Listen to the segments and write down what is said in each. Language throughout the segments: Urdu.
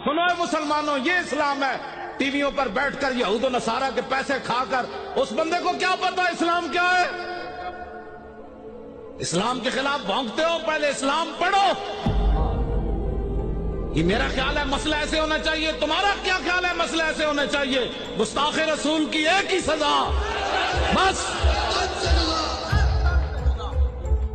سنو اے مسلمانوں، یہ اسلام ہے۔ ٹی ویوں پر بیٹھ کر یہود و نصارہ کے پیسے کھا کر اس بندے کو کیا پتا اسلام کیا ہے؟ اسلام کے خلاف بھونکتے ہو، پہلے اسلام پڑھو۔ یہ میرا خیال ہے مسئلہ ایسے ہونا چاہیے، تمہارا کیا خیال ہے مسئلہ ایسے ہونا چاہیے؟ گستاخ رسول کی ایک ہی سزا، بس۔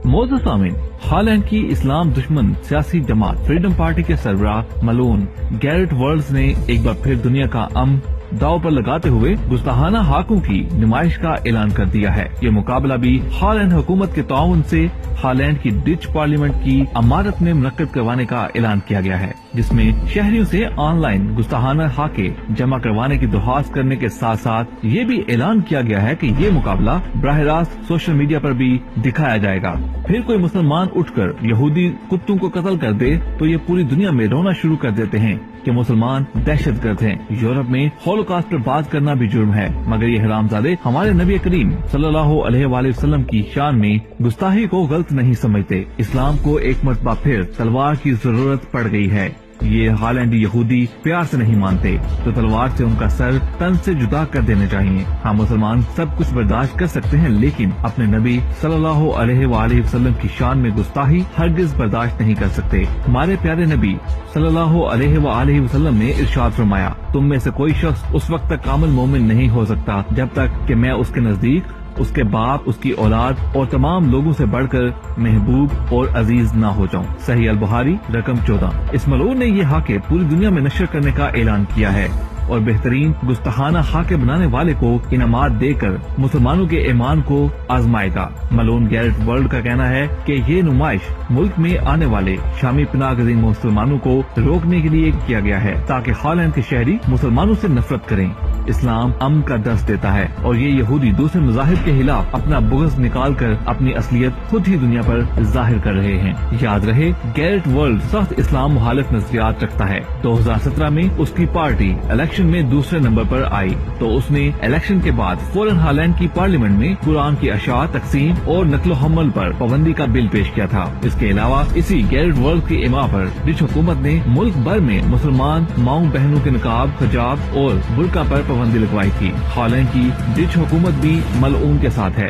معزز سامعین، ہالینڈ کی اسلام دشمن سیاسی جماعت فریڈم پارٹی کے سربراہ ملون گیرٹ ورلڈز نے ایک بار پھر دنیا کا امن داؤ پر لگاتے ہوئے گستاخانہ ہاکوں کی نمائش کا اعلان کر دیا ہے۔ یہ مقابلہ بھی ہالینڈ حکومت کے تعاون سے ہالینڈ کی ڈچ پارلیمنٹ کی عمارت میں منعقد کروانے کا اعلان کیا گیا ہے، جس میں شہریوں سے آن لائن گستاخانہ ہاکے جمع کروانے کی درخواست کرنے کے ساتھ ساتھ یہ بھی اعلان کیا گیا ہے کہ یہ مقابلہ براہ راست سوشل میڈیا پر بھی دکھایا جائے گا۔ پھر کوئی مسلمان اٹھ کر یہودی کتوں کو قتل کر دے تو یہ پوری دنیا میں رونا شروع کر دیتے ہیں کہ مسلمان دہشت گرد ہیں۔ یورپ میں ہولوکاسٹ پر بات کرنا بھی جرم ہے، مگر یہ حرامزادے ہمارے نبی کریم صلی اللہ علیہ وآلہ وسلم کی شان میں گستاخی کو غلط نہیں سمجھتے۔ اسلام کو ایک مرتبہ پھر تلوار کی ضرورت پڑ گئی ہے۔ یہ ہالینڈی یہودی پیار سے نہیں مانتے تو تلوار سے ان کا سر تن سے جدا کر دینے چاہیے۔ ہم مسلمان سب کچھ برداشت کر سکتے ہیں، لیکن اپنے نبی صلی اللہ علیہ وآلہ وسلم کی شان میں گستاخی ہرگز برداشت نہیں کر سکتے۔ ہمارے پیارے نبی صلی اللہ علیہ وآلہ وسلم نے ارشاد فرمایا، تم میں سے کوئی شخص اس وقت تک کامل مومن نہیں ہو سکتا جب تک کہ میں اس کے نزدیک اس کے باپ، اس کی اولاد اور تمام لوگوں سے بڑھ کر محبوب اور عزیز نہ ہو جاؤں۔ صحیح البخاری رقم 14۔ اس ملعون نے یہ ہاکے پوری دنیا میں نشر کرنے کا اعلان کیا ہے اور بہترین گستاخانہ ہاکے بنانے والے کو انعامات دے کر مسلمانوں کے ایمان کو آزمائے گا۔ ملون گیرٹ ورلڈ کا کہنا ہے کہ یہ نمائش ملک میں آنے والے شامی پناہ گزین مسلمانوں کو روکنے کے لیے کیا گیا ہے تاکہ ہالینڈ کے شہری مسلمانوں سے نفرت کریں۔ اسلام امن کا درس دیتا ہے اور یہ یہودی دوسرے مذاہب کے خلاف اپنا بغض نکال کر اپنی اصلیت خود ہی دنیا پر ظاہر کر رہے ہیں۔ یاد رہے، گیرٹ ورلڈ سخت اسلام مخالف نظریات رکھتا ہے۔ 2017 میں اس کی پارٹی الیکشن میں دوسرے نمبر پر آئی تو اس نے الیکشن کے بعد فوراً ہالینڈ کی پارلیمنٹ میں قرآن کی اشاعت، تقسیم اور نقل و حمل پر پابندی کا بل پیش کیا تھا۔ اس کے علاوہ اسی گیرٹ ورلڈ کی اما پر ڈچ حکومت نے ملک بھر میں مسلمان ماؤں بہنوں کے نقاب، حجاب اور برقع پر پابندی لگوائی تھی۔ ہالینڈ کی ڈچ حکومت بھی ملعون کے ساتھ ہے۔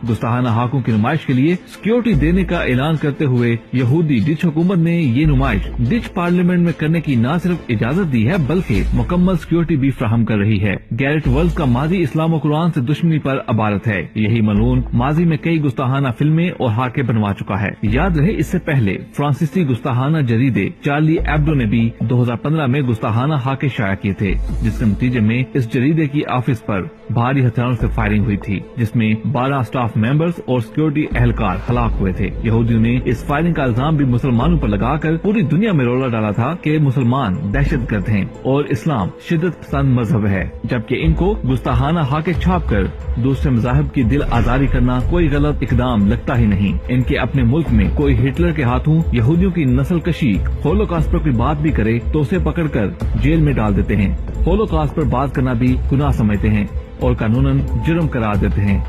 گستاخانہ ہاکوں کی نمائش کے لیے سیکیورٹی دینے کا اعلان کرتے ہوئے یہودی ڈچ حکومت نے یہ نمائش ڈچ پارلیمنٹ میں کرنے کی نہ صرف اجازت دی ہے بلکہ مکمل سیکیورٹی بھی فراہم کر رہی ہے۔ گیرٹ ورلڈ کا ماضی اسلام و قرآن سے دشمنی پر عبارت ہے۔ یہی ملعون ماضی میں کئی گستاخانہ فلمیں اور ہاکے بنوا چکا ہے۔ یاد رہے، اس سے پہلے فرانسیسی گستاخانہ جریدے چارلی ایبڈو نے بھی 2015 میں گستاخانہ ہاکے شائع کیے تھے، جس کے نتیجے میں اس جریدے کی آفس پر بھاری ہتھیاروں سے فائرنگ ہوئی تھی، جس میں 12 اسٹاف ممبرز اور سیکیورٹی اہلکار ہلاک ہوئے تھے۔ یہودیوں نے اس فائرنگ کا الزام بھی مسلمانوں پر لگا کر پوری دنیا میں رولا ڈالا تھا کہ مسلمان دہشت گرد ہیں اور اسلام شدت پسند مذہب ہے، جبکہ ان کو گستاخانہ ہاکے چھاپ کر دوسرے مذاہب کی دل آزاری کرنا کوئی غلط اقدام لگتا ہی نہیں۔ ان کے اپنے ملک میں کوئی ہٹلر کے ہاتھوں یہودیوں کی نسل کشی، ہولوکاسٹ پر کوئی بات بھی کرے تو اسے پکڑ کر جیل میں ڈال دیتے ہیں۔ ہولوکاسٹ پر بات کرنا بھی گناہ سمجھتے ہیں اور قانوناً جرم قرار دیتے ہیں،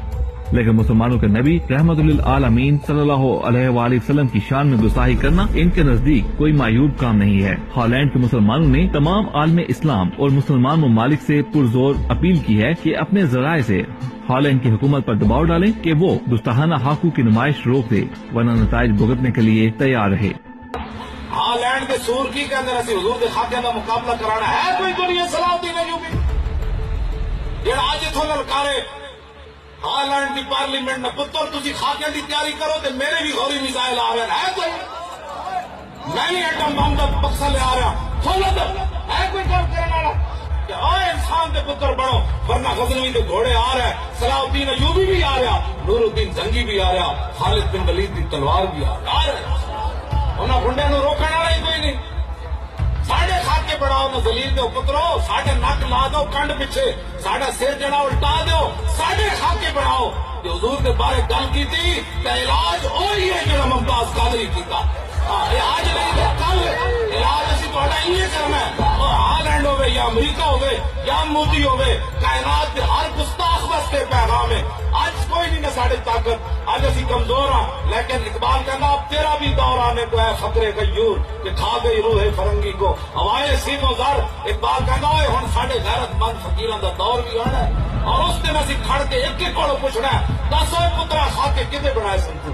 لیکن مسلمانوں کے نبی رحمت للعالمین صلی اللہ علیہ وآلہ وسلم کی شان میں گستاخی کرنا ان کے نزدیک کوئی معیوب کام نہیں ہے۔ ہالینڈ کے مسلمانوں نے تمام عالم اسلام اور مسلمان ممالک سے پرزور اپیل کی ہے کہ اپنے ذرائع سے ہالینڈ کی حکومت پر دباؤ ڈالیں کہ وہ گستاخانہ ہاکوں کی نمائش روک دے، ورنہ نتائج بھگتنے کے لیے تیار رہے۔ ہالینڈ کے سورکی کے اندر اسی حضور کے خاکے کا مقابلہ کرانا ہے کوئی دنیا صلاح الدین ایوبی جڑا آج اتوں للکارے ہالینڈ کی پارلیمنٹ میں پتر تسی خاکے کی تیاری کرو تو میرے بھی غوری میزائل آ رہے ہیں، کوئی میں بھی ایٹم بم کا بکسا لے آ رہا کھولو تو ہے کوئی کام کرنے والا کہ آئے انسان کے پتر بڑھو، ورنہ غزنوی کے گھوڑے آ رہے ہیں، صلاح الدین ایوبی بھی آ رہا، نور الدین زنگی بھی آ رہا، خالد بن ولید کی تلوار بھی آ رہے انہوں گنڈے نو روکنے والا ہی کوئی نہیں۔ ساڑھے خاکے بڑھاؤ نہ زلیل دو پترو، ساڑھے نک لا دو کنڈ پیچھے، ساڑھا سر جڑا الٹا دو، ساڑھے خاکے بڑھاؤ۔ جو حضور کے بارے گل کی تھی کہ علاج وہی ہے جو ممتاز قادری کیتا، علاج نہیں تو کل علاج اسی تہاڈا یہ کرنا ہے۔ ہالینڈ ہوے یا امریکہ ہوئے یا مودی ہوئے کائنات کے ہر گستاخ واسطے پیغام ہے اج کوئی نہیں نہ ساڑے طاقت اج اسی کمزور ہاں لیکن اقبال کہنا اب تیرا بھی دور آنے کو ہے خطرے غیور کہ کھا گئی روح فرنگی کو ہوائے سیم و زر اقبال کہنا ہوئے ہن ساڑے غیرت مند فقیراں دا دور بھی آنا ہے اور اس دن اسی کھڑ کے ایک ایک کولوں پوچھنا ہے دس ہوئے پترا کھا کے کدے بنائے سن تو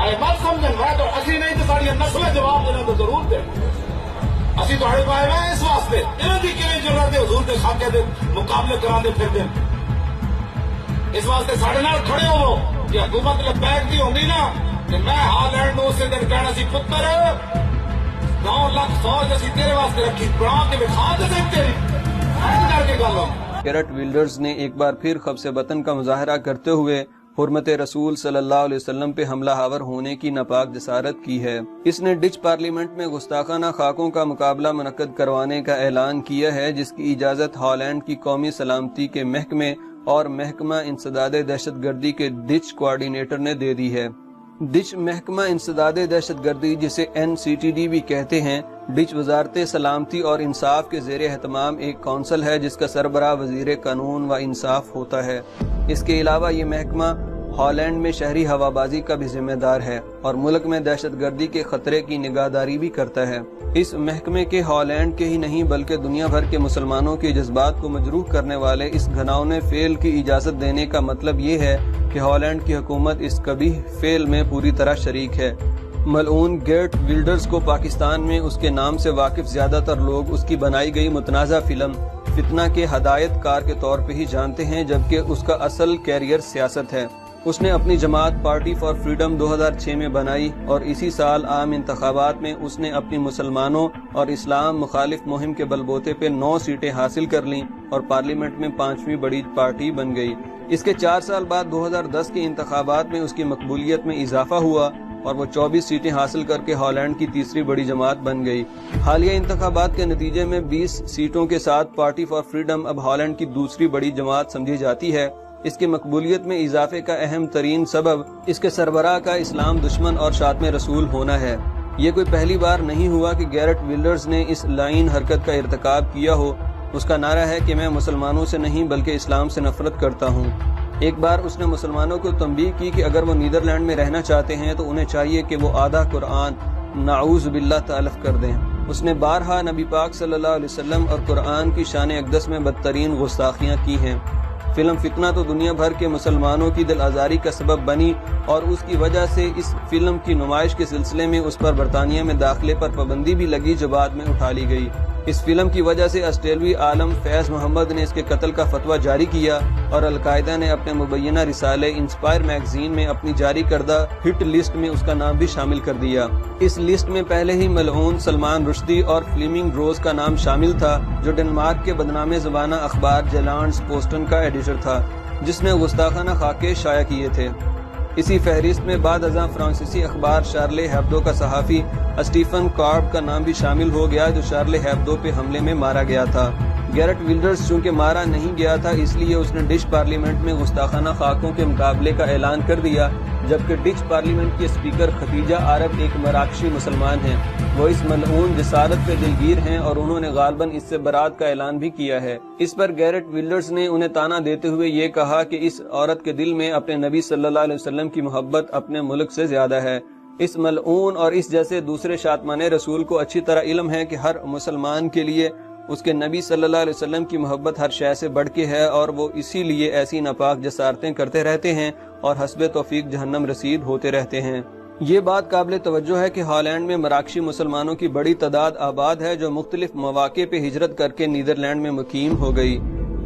آئے بات سمجھن میں تو اسی نہیں تو ساڑی نسلیں جواب دینا تو ضرور دیں اسی تو ہڑے پائے میں اس واسطے انہوں دی کیویں ضرورت ہے حضور دے خاکے دے مقابلے کراندے پھر دیں اس واسطے ساڑے نال کھڑے ہو کہ حکومت لبیک دی ہوندی نا کہ میں ہالینڈ نو اسے دن کہنا سی پتر 9 لاکھ فوج اسی تیرے واسطے رکھی بنا کے بکھا دے دیں تیری کر کے گل ہو گیرٹ ولڈرز نے ایک بار پھر خبث وطن کا مظاہرہ کرتے ہوئے حرمت رسول صلی اللہ علیہ وسلم پہ حملہ آور ہونے کی ناپاک جسارت کی ہے۔ اس نے ڈچ پارلیمنٹ میں گستاخانہ خاکوں کا مقابلہ منعقد کروانے کا اعلان کیا ہے جس کی اجازت ہالینڈ کی قومی سلامتی کے محکمے اور محکمہ انسداد دہشت گردی کے ڈچ کوارڈینیٹر نے دے دی ہے۔ ڈچ محکمہ انسداد دہشت گردی جسے NCTD بھی کہتے ہیں ڈچ وزارت سلامتی اور انصاف کے زیر اہتمام ایک کونسل ہے جس کا سربراہ وزیر قانون و انصاف ہوتا ہے۔ اس کے علاوہ یہ محکمہ ہالینڈ میں شہری ہوابازی کا بھی ذمہ دار ہے اور ملک میں دہشت گردی کے خطرے کی نگہداری بھی کرتا ہے۔ اس محکمے کے ہالینڈ کے ہی نہیں بلکہ دنیا بھر کے مسلمانوں کے جذبات کو مجروح کرنے والے اس گھناؤنے فعل کی اجازت دینے کا مطلب یہ ہے کہ ہالینڈ کی حکومت اس قبیح فعل میں پوری طرح شریک ہے۔ ملعون گیرٹ ولڈرز کو پاکستان میں اس کے نام سے واقف زیادہ تر لوگ اس کی بنائی گئی متنازع فلم فتنہ کے ہدایت کار کے طور پہ ہی جانتے ہیں جبکہ اس کا اصل کیریئر سیاست ہے۔ اس نے اپنی جماعت پارٹی فار فریڈم 2006 میں بنائی اور اسی سال عام انتخابات میں اس نے اپنی مسلمانوں اور اسلام مخالف مہم کے بلبوتے پہ 9 سیٹیں حاصل کر لیں اور پارلیمنٹ میں 5ویں بڑی پارٹی بن گئی۔ اس کے 4 سال بعد 2010 کے انتخابات میں اس کی مقبولیت میں اضافہ ہوا اور وہ 24 سیٹیں حاصل کر کے ہالینڈ کی تیسری بڑی جماعت بن گئی۔ حالیہ انتخابات کے نتیجے میں 20 سیٹوں کے ساتھ پارٹی فار فریڈم اب ہالینڈ کی دوسری بڑی جماعت سمجھی جاتی ہے۔ اس کی مقبولیت میں اضافے کا اہم ترین سبب اس کے سربراہ کا اسلام دشمن اور شاتم رسول ہونا ہے۔ یہ کوئی پہلی بار نہیں ہوا کہ گیرٹ ولڈرز نے اس لائن حرکت کا ارتکاب کیا ہو۔ اس کا نعرہ ہے کہ میں مسلمانوں سے نہیں بلکہ اسلام سے نفرت کرتا ہوں۔ ایک بار اس نے مسلمانوں کو تنبیہ کی کہ اگر وہ نیدرلینڈ میں رہنا چاہتے ہیں تو انہیں چاہیے کہ وہ آدھا قرآن نعوذ باللہ تلف کر دیں۔ اس نے بارہا نبی پاک صلی اللہ علیہ وسلم اور قرآن کی شان اقدس میں بدترین گستاخیاں کی ہیں۔ فلم فتنہ تو دنیا بھر کے مسلمانوں کی دل آزاری کا سبب بنی اور اس کی وجہ سے اس فلم کی نمائش کے سلسلے میں اس پر برطانیہ میں داخلے پر پابندی بھی لگی جو بعد میں اٹھا لی گئی۔ اس فلم کی وجہ سے آسٹریلوی عالم فیض محمد نے اس کے قتل کا فتویٰ جاری کیا اور القاعدہ نے اپنے مبینہ رسالے انسپائر میگزین میں اپنی جاری کردہ ہٹ لسٹ میں اس کا نام بھی شامل کر دیا۔ اس لسٹ میں پہلے ہی ملعون سلمان رشدی اور فلیمنگ روز کا نام شامل تھا جو ڈنمارک کے بدنام زبانہ اخبار جیلانڈس پوسٹن کا ایڈیٹر تھا جس نے گستاخانہ خاکے شائع کیے تھے۔ اسی فہرست میں بعد ازاں فرانسیسی اخبار شارلے ہیبدو کا صحافی اسٹیفن کارب کا نام بھی شامل ہو گیا جو شارلے ہیبدو پہ حملے میں مارا گیا تھا۔ گیرٹ ولڈرز چونکہ مارا نہیں گیا تھا اس لیے اس نے ڈچ پارلیمنٹ میں گستاخانہ خاکوں کے مقابلے کا اعلان کر دیا جبکہ ڈچ پارلیمنٹ کے اسپیکر ختیجہ عرب ایک مراکشی مسلمان ہیں۔ وہ اس ملعون جسارت پہ دلگیر ہیں اور انہوں نے غالباً اس سے برات کا اعلان بھی کیا ہے۔ اس پر گیرٹ ولڈرز نے انہیں تانا دیتے ہوئے یہ کہا کہ اس عورت کے دل میں اپنے نبی صلی اللہ علیہ وسلم کی محبت اپنے ملک سے زیادہ ہے۔ اس ملعون اور اس جیسے دوسرے شاتمان رسول کو اچھی طرح علم ہے کہ ہر مسلمان کے لیے اس کے نبی صلی اللہ علیہ وسلم کی محبت ہر شے سے بڑھ کے ہے اور وہ اسی لیے ایسی ناپاک جسارتیں کرتے رہتے ہیں اور حسب توفیق جہنم رسید ہوتے رہتے ہیں۔ یہ بات قابل توجہ ہے کہ ہالینڈ میں مراکشی مسلمانوں کی بڑی تعداد آباد ہے جو مختلف مواقع پہ ہجرت کر کے نیدرلینڈ میں مقیم ہو گئی۔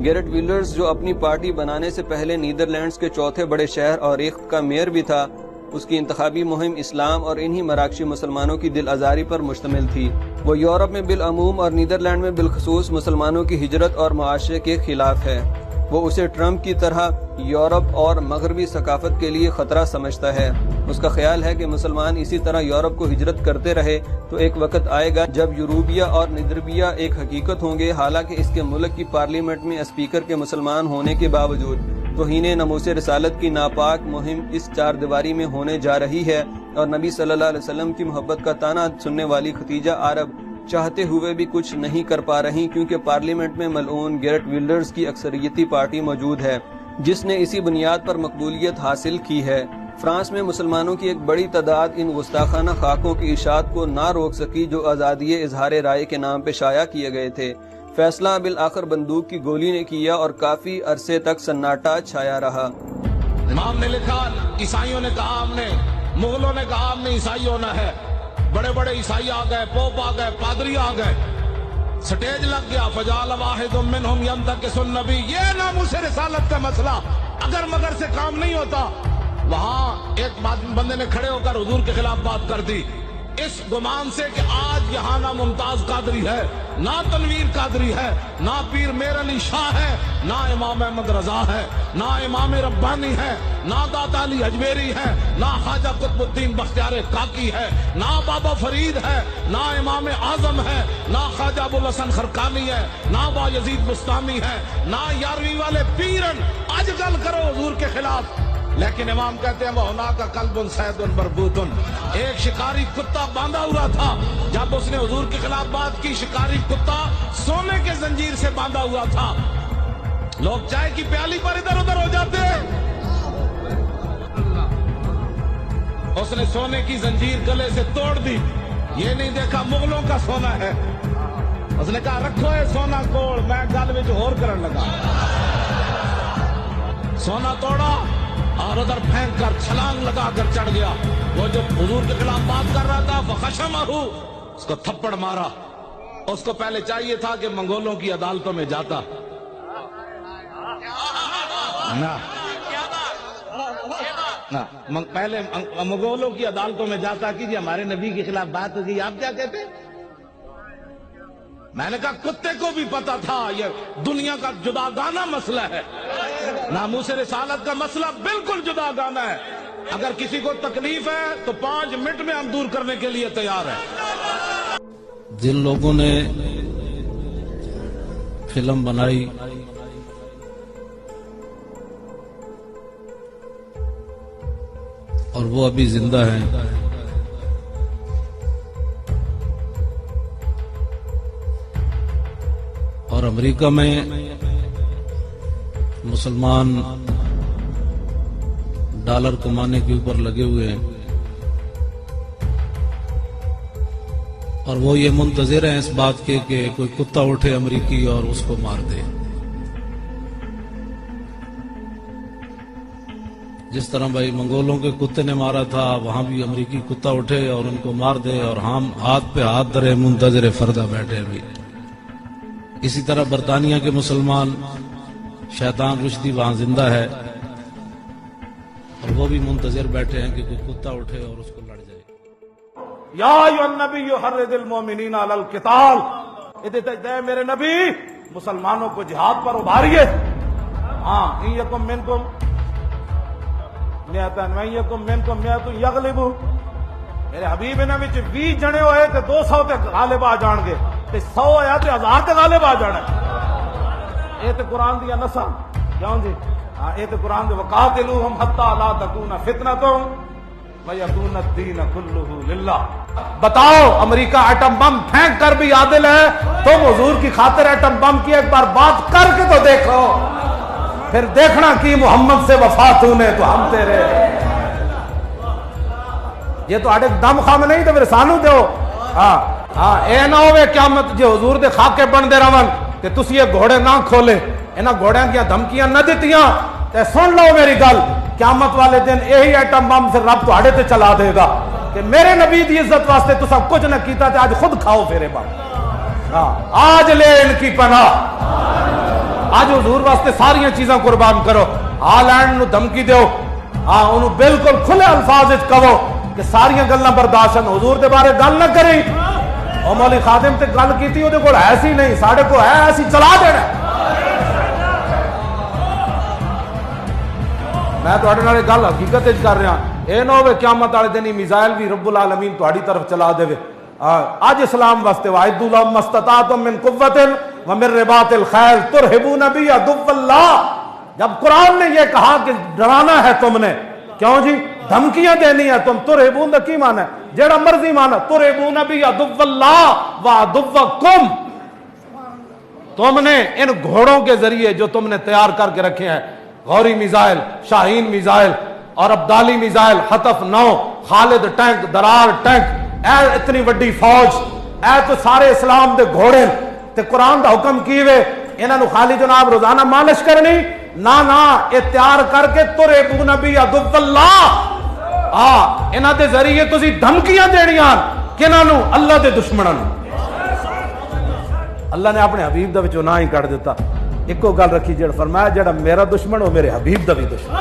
گیرٹ ولڈرز جو اپنی پارٹی بنانے سے پہلے نیدرلینڈز کے چوتھے بڑے شہر اوریخت کا میئر بھی تھا، اس کی انتخابی مہم اسلام اور انہی مراکشی مسلمانوں کی دل آزاری پر مشتمل تھی۔ وہ یورپ میں بالعموم اور نیدرلینڈ میں بالخصوص مسلمانوں کی ہجرت اور معاشرے کے خلاف ہے۔ وہ اسے ٹرمپ کی طرح یورپ اور مغربی ثقافت کے لیے خطرہ سمجھتا ہے۔ اس کا خیال ہے کہ مسلمان اسی طرح یورپ کو ہجرت کرتے رہے تو ایک وقت آئے گا جب یوروبیا اور ندربیا ایک حقیقت ہوں گے، حالانکہ اس کے ملک کی پارلیمنٹ میں اسپیکر کے مسلمان ہونے کے باوجود توہین ناموس رسالت کی ناپاک مہم اس 4 دیواری میں ہونے جا رہی ہے اور نبی صلی اللہ علیہ وسلم کی محبت کا تانا سننے والی ختیجہ عرب چاہتے ہوئے بھی کچھ نہیں کر پا رہی، کیونکہ پارلیمنٹ میں ملعون گیرٹ ویلڈرز کی اکثریتی پارٹی موجود ہے جس نے اسی بنیاد پر مقبولیت حاصل کی ہے۔ فرانس میں مسلمانوں کی ایک بڑی تعداد ان گستاخانہ خاکوں کی اشاعت کو نہ روک سکی جو آزادی اظہار رائے کے نام پہ شائع کیے گئے تھے۔ فیصلہ بالآخر بندوق کی گولی نے کیا اور کافی عرصے تک سناٹا چھایا رہا۔ امام نے لکھا، عیسائیوں نے کہا ہم نے، مغلوں نے کہا ہم نے عیسائی ہونا ہے، بڑے بڑے عیسائی آ گئے، پوپ آ گئے، پادری آ گئے، سٹیج لگ گیا، فجعل واحد منہم ینتکس النبی۔ یہ ناموس رسالت کا مسئلہ اگر مگر سے کام نہیں ہوتا، وہاں ایک بندے نے کھڑے ہو کر حضور کے خلاف بات کر دی، اس گمان سے کہ آج یہاں نہ ممتاز قادری ہے، نہ تنویر قادری ہے، نہ پیر میر علی شاہ ہے، نہ امام احمد رضا ہے، نہ امام ربانی ہے، نہ داتا علی اجمیری ہے، نہ خواجہ قطب الدین بختیار کاکی ہے، نہ بابا فرید ہے، نہ امام اعظم ہے، نہ خواجہ ابو الحسن خرقانی ہے، نہ با یزید بستانی ہے، نہ یارویں والے پیرن آج گل کرو حضور کے خلاف۔ لیکن امام کہتے ہیں وَهُنَاكَ قَلْبٌ صَيْدٌ مَرْبُوطٌ، ایک شکاری کتا باندھا ہوا تھا، جب اس نے حضور کے خلاف بات کی، شکاری کتا سونے کے زنجیر سے باندھا ہوا تھا، لوگ چائے کی پیالی پر ادھر ادھر ہو جاتے، اس نے سونے کی زنجیر گلے سے توڑ دی، یہ نہیں دیکھا مغلوں کا سونا ہے، اس نے کہا رکھو یہ سونا کوڑ، میں گل وچ ہور کرن لگا، سونا توڑا اور ادھر پھینک کر چھلانگ لگا کر چڑھ گیا۔ وہ جو حضور کے خلاف بات کر رہا تھا فخشمہ، اس کو تھپڑ مارا۔ اس کو پہلے چاہیے تھا کہ منگولوں کی عدالتوں میں جاتا، پہلے منگولوں کی عدالتوں میں جاتا کہ جی ہمارے نبی کے خلاف بات ہو گئی، آپ کیا کہتے؟ میں نے کہا کتے کو بھی پتا تھا یہ دنیا کا جداگانہ مسئلہ ہے، ناموس رسالت کا مسئلہ بالکل جداگانہ ہے، اگر کسی کو تکلیف ہے تو 5 منٹ میں ہم دور کرنے کے لیے تیار ہیں۔ جن لوگوں نے فلم بنائی اور وہ ابھی زندہ ہیں، اور امریکہ میں مسلمان ڈالر کمانے کے اوپر لگے ہوئے ہیں، اور وہ یہ منتظر ہیں اس بات کے کہ کوئی کتا اٹھے امریکی اور اس کو مار دے، جس طرح بھائی منگولوں کے کتے نے مارا تھا، وہاں بھی امریکی کتا اٹھے اور ان کو مار دے، اور ہم ہاتھ پہ ہاتھ دھرے منتظر فردہ بیٹھے بھی۔ اسی طرح برطانیہ کے مسلمان شیطان رشدی وہاں زندہ ہے، اور وہ بھی منتظر بیٹھے ہیں کہ کوئی کتا اٹھے اور اس کو لڑ جائے۔ یا ایھا النبی حرض المؤمنین علی القتال، اے میرے نبی مسلمانوں کو جہاد پر ابھاریے۔ ہاں ان یکم منکم مئتان وان یکم منکم مئۃ یغلبوا، میرے حبیب نے وچ 20 جنے ہوئے تے 200 تے غالب آ جان گے، تے 100 آیا تے 1000 تے غالب آ جانا۔ اے تے قرآن دی نصاں کیوں جی؟ ہاں اے تے قرآن دے وقاتلوہم حتی لا تکون فتنۃ ویکون الدین کلہ للہ۔ بتاؤ امریکہ ایٹم بم پھینک کر بھی عادل ہے، تم حضور کی خاطر ایٹم بم کی ایک بار بات کر کے تو دیکھو، پھر دیکھنا کہ محمد سے وفا تو نے تو ہم تیرے۔ یہ تو آڑے دم خام نہیں تو پھر سانو دیو۔ ہاں اے نہ ہوئے قیامت جے حضور دے خاکے بن دے رون کہ تسی یہ گھوڑے نہ کھولے، انہاں گھوڑیاں کیا دھمکیاں نہ دیتیاں، تے سن لو میری گل، قیامت والے دن یہی ایٹم بم سے رب تہاڈے تے چلا دے گا کہ میرے نبی دی عزت واسطے تساں کچھ نہ کیتا تے آج خود کھاؤ پھرے بم۔ آج لے ان کی پناہ، آج حضور واسطے ساریاں چیزاں قربان کرو۔ ہالینڈ نو دھمکی دیو، ہاں انہوں بالکل کھلے الفاظ وچ کہو کہ ساریاں گلاں برداشت، حضور دے بارے گل نہ کریں۔ او مولی خادم تے گل کیتی او دے کول ایسی نہیں، ساڈے کو ہے ایسی چلا دینا۔ میں تہاڈے نال گل حقیقت وچ کر رہا، اے نہ ہوے قیامت والے دن میزائل بھی رب العالمین تہاڈی طرف چلا دے۔ اج اسلام واسطے وَاعِدُّوا لَهُم مَّا اسْتَطَعْتُم مِّن قُوَّةٍ وَمِن رِّبَاطِ الْخَيْلِ تُرْهِبُونَ بِهِ عَدُوَّ اللَّهِ، جب قرآن نے یہ کہا کہ ڈرانا ہے تم نے، کیوں جی دھمکیاں دینی ہے تم ترہبون دا کی مانا ہے جیڑا مرضی مانا ترہبون بھی عدو اللہ و عدوکم تم نے ان گھوڑوں کے ذریعے جو تم نے تیار کر کے رکھے ہیں غوری میزائل شاہین میزائل اور ابدالی میزائل حطف 9 خالد ٹینک درار ٹینک اے اتنی وڈی فوج اے تو سارے اسلام دے گھوڑے تے قرآن دا حکم کیوے انہاں نو خالی جناب روزانہ مالش کرنی نہ یہ تیار کر کے ترہبون بھی عدو اللہ انہاں دے ذریعے تسی دھمکیاں دینیاں کنہاں نو اللہ دے دشمناں نو اللہ نے اپنے حبیب دا وچوں نہ ہی کٹ دیتا ایکو گل رکھی جڑ فرمایا جڑا میرا دشمن ہو میرے حبیب دا بھی دشمن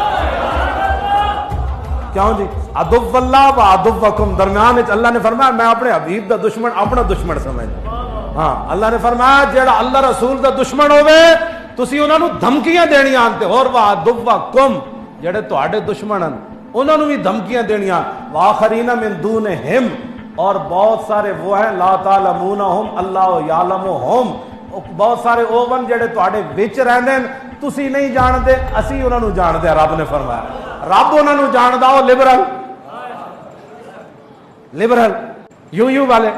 کیوں جی عدو اللہ و عدوکم درمیان وچ اللہ نے فرمایا میں اپنے حبیب دا دشمن اپنا دشمن سمجھدا ہاں اللہ نے فرمایا جڑا اللہ رسول دا دشمن ہوے تسی انہاں نو دھمکیاں دینیاں تے اور وا عدوکم جڑے تواڈے دشمن ہیں انہاں نو بھی دھمکیاں دینیاں واخرین من دونہم اور بہت سارے وہ ہیں لا تعلمونہم اللہ یعلمہم بہت سارے اوون جڑے تواڈے وچ رہندے ہیں تسی نہیں جاندے اسی انہاں نو جاندے رب نے فرمایا رب انہاں نو جاندا او لبرل یو والے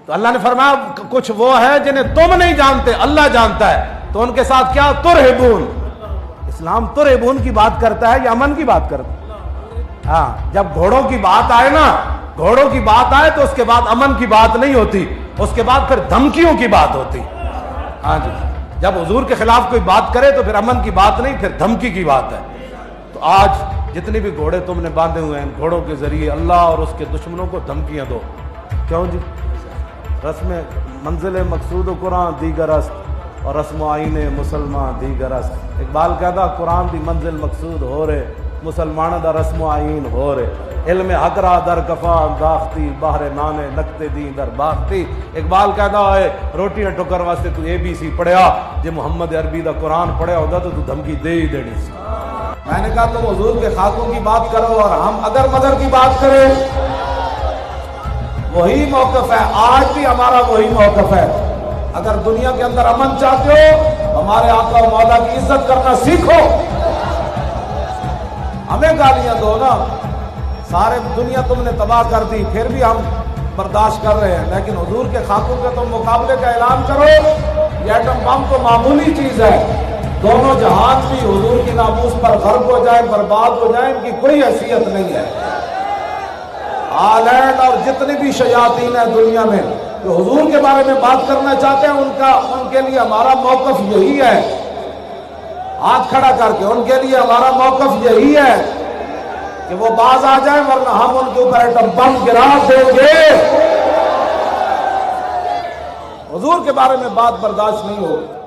تو اللہ نے فرمایا کچھ وہ ہے جنہیں تم نہیں جانتے اللہ جانتا ہے تو ان کے ساتھ کیا ترہبون اسلام ترہبون کی بات کرتا ہے یا امن کی بات کرتا ہے ہاں جب گھوڑوں کی بات آئے نا گھوڑوں کی بات آئے تو اس کے بعد امن کی بات نہیں ہوتی اس کے بعد پھر دھمکیوں کی بات ہوتی ہاں جی جب حضور کے خلاف کوئی بات کرے تو پھر امن کی بات نہیں پھر دھمکی کی بات ہے تو آج جتنی بھی گھوڑے تم نے باندھے ہوئے ہیں گھوڑوں کے ذریعے اللہ اور اس کے دشمنوں کو دھمکیاں دو کیوں جی رسم منزل مقصود و قرآن دیگر است اور رسم و آئین مسلمان دیگر است اقبال کہتا قرآن دی منزل مقصود ہو رہے مسلمان دا رسم و آئین ہو رہے علم حق را در کفا انداختی باہر نانے نقطے دین در باختی اقبال کہتا ہے روٹیاں ٹکر واسطے تو اے بی سی پڑھیا جے محمد عربی دا قرآن پڑھیا ہوتا تو دھمکی دے ہی دینی سی میں نے کہا تم حضور کے خاکوں کی بات کرو اور ہم ادر مدر کی بات کریں وہی موقف ہے آج بھی ہمارا وہی موقف ہے اگر دنیا کے اندر امن چاہتے ہو ہمارے آقا و مولا کی عزت کرنا سیکھو ہمیں گالیاں دو نا سارے دنیا تم نے تباہ کر دی پھر بھی ہم برداشت کر رہے ہیں لیکن حضور کے خاکوں کے تم مقابلے کا اعلان کرو یہ ایٹم بم تو معمولی چیز ہے دونوں جہان بھی حضور کی ناموس پر غرق ہو جائیں برباد ہو جائیں ان کی کوئی حیثیت نہیں ہے آلینڈ اور جتنی بھی شیاطین ہیں دنیا میں جو حضور کے بارے میں بات کرنا چاہتے ہیں ان کے لیے ہمارا موقف یہی ہے ہاتھ کھڑا کر کے ان کے لیے ہمارا موقف یہی ہے کہ وہ باز آ جائیں ورنہ ہم ان کے اوپر ایٹم بم گرا دیں گے حضور کے بارے میں بات برداشت نہیں ہوگی